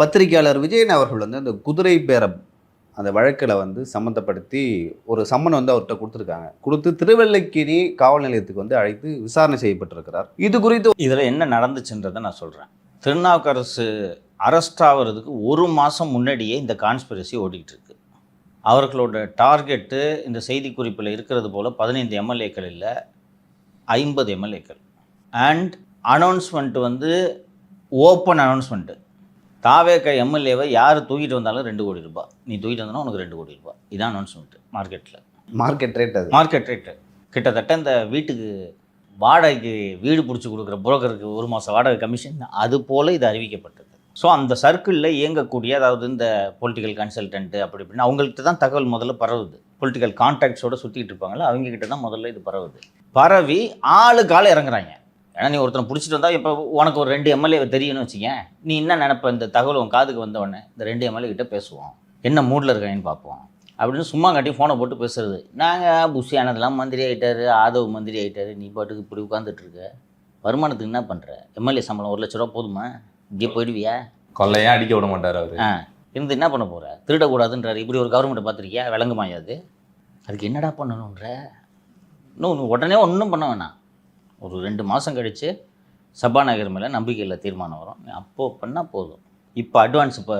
பத்திரிகையாளர் விஜயன் அவர்கள் வந்து அந்த குதிரை பேரம் அந்த வழக்கில் வந்து சம்மந்தப்படுத்தி ஒரு சம்மன் வந்து அவர்கிட்ட கொடுத்துருக்காங்க. கொடுத்து திருவல்லிக்கேணி காவல் நிலையத்துக்கு வந்து அழைத்து விசாரணை செய்யப்பட்டிருக்கிறார். இது குறித்து இதில் என்ன நடந்துச்சுன்றதை நான் சொல்கிறேன். திருநாவுக்கரசு அரெஸ்ட் ஆகிறதுக்கு 1 மாதம் முன்னாடியே இந்த கான்ஸ்பிரசி ஓடிக்கிட்டு இருக்கு. அவர்களோட டார்கெட்டு இந்த செய்திக்குறிப்பில் இருக்கிறது போல் 15 எம்எல்ஏக்கள் இல்லை, 50 எம்எல்ஏக்கள். அண்ட் அனௌன்ஸ்மெண்ட் வந்து ஓப்பன் அனௌன்ஸ்மெண்ட்டு. தாவேக எம்எல்ஏவை யார் தூக்கிட்டு வந்தாலும் 2 கோடி ரூபாய், நீ தூக்கிட்டு வந்தாலும் உனக்கு 2 கோடி ரூபாய். இதான் அனௌன்ஸ்மெண்ட்டு. மார்க்கெட் ரேட் அது. மார்க்கெட் ரேட்டு கிட்டத்தட்ட இந்த வீட்டுக்கு வாடகைக்கு வீடு பிடிச்சி கொடுக்குற புரோக்கருக்கு 1 மாதம் வாடகை கமிஷன், அது போல் இது அறிவிக்கப்பட்டது. ஸோ அந்த சர்க்கிளில் இயங்கக்கூடிய, அதாவது இந்த பொலிட்டிக்கல் கன்சல்டன்ட்டு அப்படி இப்படின்னு அவங்கள்ட்ட தான் தகவல் முதல்ல பரவுது. பொலிட்டிக்கல் கான்டாக்ட்ஸோடு சுற்றிட்டு இருப்பாங்களே அவங்கக்கிட்ட தான் முதல்ல இது பரவுது. பரவி ஆளுக்கு ஆள் இறங்குறாங்க. ஏன்னா நீ ஒருத்தனை பிடிச்சிட்டு வந்தால் இப்போ உனக்கு ஒரு 2 எம்எல்ஏ தெரியணும்னு வச்சுக்கேன், நீ என்ன நினைப்ப, இந்த தகவல் உன் காதுக்கு வந்தவொடனே இந்த 2 எம்எல்ஏ கிட்ட பேசுவோம், என்ன மூடில் இருக்காங்கன்னு பார்ப்போம் அப்படின்னு சும்மா காட்டி ஃபோனை போட்டு பேசுறது. நாங்கள் புஷி ஆனதெல்லாம் மந்திரி ஆகிட்டார், ஆதவ் மந்திரி ஆகிட்டார், நீ பாட்டுக்கு இப்படி உட்காந்துட்ருக்க, வருமானத்துக்கு என்ன பண்ணுற, எம்எல்ஏ சம்பளம் 1 லட்ச ரூபா போதுமா, இங்கே போயிடுவியா, கொள்ளையாக அடிக்க விட மாட்டார் அவர், இருந்து என்ன பண்ண போகிற, திருடக்கூடாதுன்றார். இப்படி ஒரு கவர்மெண்ட்டை பார்த்துருக்கியா, விளங்குமாயாது, அதுக்கு என்னடா பண்ணணுன்ற, இன்னும் உடனே ஒன்றும் பண்ண வேணாம், ஒரு 2 மாதம் கழித்து சபாநாயகர் மேலே நம்பிக்கையில் தீர்மானம் வரும், அப்போது பண்ணால் போதும். இப்போ அட்வான்ஸ் இப்போ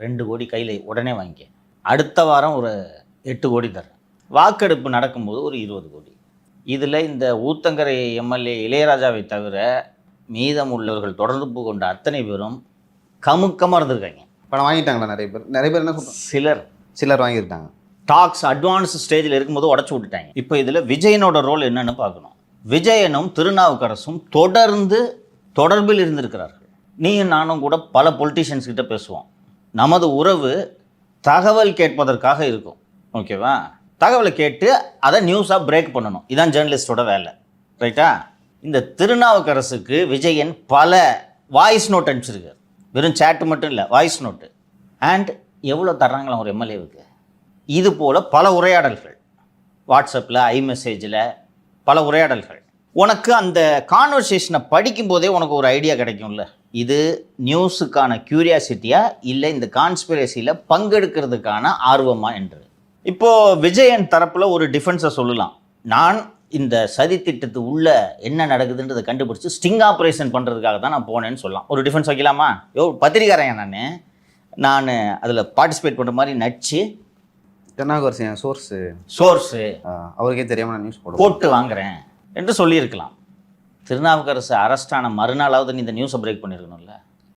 2 கோடி கையில் உடனே வாங்கிக்க, அடுத்த வாரம் ஒரு 8 கோடி தரேன், வாக்கெடுப்பு நடக்கும்போது ஒரு 20 கோடி. இதில் இந்த ஊத்தங்கரை எம்எல்ஏ இளையராஜாவை தவிர மீதம் உள்ளவர்கள் தொடர்பு கொண்ட அத்தனை பேரும் கமுக்கமாக இருந்திருக்காங்க. பணம் வாங்கிட்டாங்களா? நிறைய பேர் என்ன சொல்கிறாங்க, சிலர் வாங்கியிருக்காங்க. டாக்ஸ் அட்வான்ஸ் ஸ்டேஜில் இருக்கும்போது உடச்சி விட்டுட்டாங்க. இப்போ இதில் விஜயனோட ரோல் என்னன்னு பார்க்கணும். விஜயனும் திருநாவுக்கரசும் தொடர்பில் இருந்திருக்கிறார்கள். நீயும் நானும் கூட பல பொலிட்டிஷியன்ஸ் கிட்ட பேசுவோம். நமது உறவு தகவல் கேட்பதற்காக இருக்கும், ஓகேவா? தகவலை கேட்டு அதை நியூஸாக பிரேக் பண்ணணும், இதுதான் ஜேர்னலிஸ்டோட வேலை, ரைட்டா? இந்த திருநாவுக்கரசுக்கு விஜயன் பல வாய்ஸ் நோட் அனுப்பிச்சிருக்கார். வெறும் சேட்டு மட்டும் இல்லை, வாய்ஸ் நோட்டு. அண்ட் எவ்வளோ தர்றாங்களாம் ஒரு எம்எல்ஏவுக்கு? இது போல் பல உரையாடல்கள், வாட்ஸ்அப்பில், ஐமெசேஜில் பல உரையாடல்கள். உனக்கு அந்த கான்வர்சேஷனை படிக்கும்போதே உனக்கு ஒரு ஐடியா கிடைக்கும்ல, இது நியூஸுக்கான க்யூரியாசிட்டியா இல்லை இந்த கான்ஸ்பிரசியில் பங்கெடுக்கிறதுக்கான ஆர்வமா என்று. இப்போது விஜயன் தரப்பில் ஒரு டிஃபென்ஸை சொல்லலாம். நான் இந்த சதி திட்டத்து உள்ள என்ன நடக்குதுன்றதை கண்டுபிடிச்சி ஸ்டிங் ஆப்ரேஷன் பண்ணுறதுக்காக தான் நான் போனேன்னு சொல்லலாம். ஒரு டிஃபென்ஸ் வைக்கலாமா? பத்திரிக்காரன் நான் அதில் பார்ட்டிசிபேட் பண்ணுற மாதிரி நடிச்சு திருநாவுக்கரசு சோர்ஸு அவருக்கே தெரியாமல் நான் நியூஸ் போட்டு வாங்குறேன் என்று சொல்லியிருக்கலாம். திருநாவுக்கரசு அரெஸ்டான மறுநாளாவது நீ இந்த நியூஸை பிரேக் பண்ணியிருக்கணும்ல.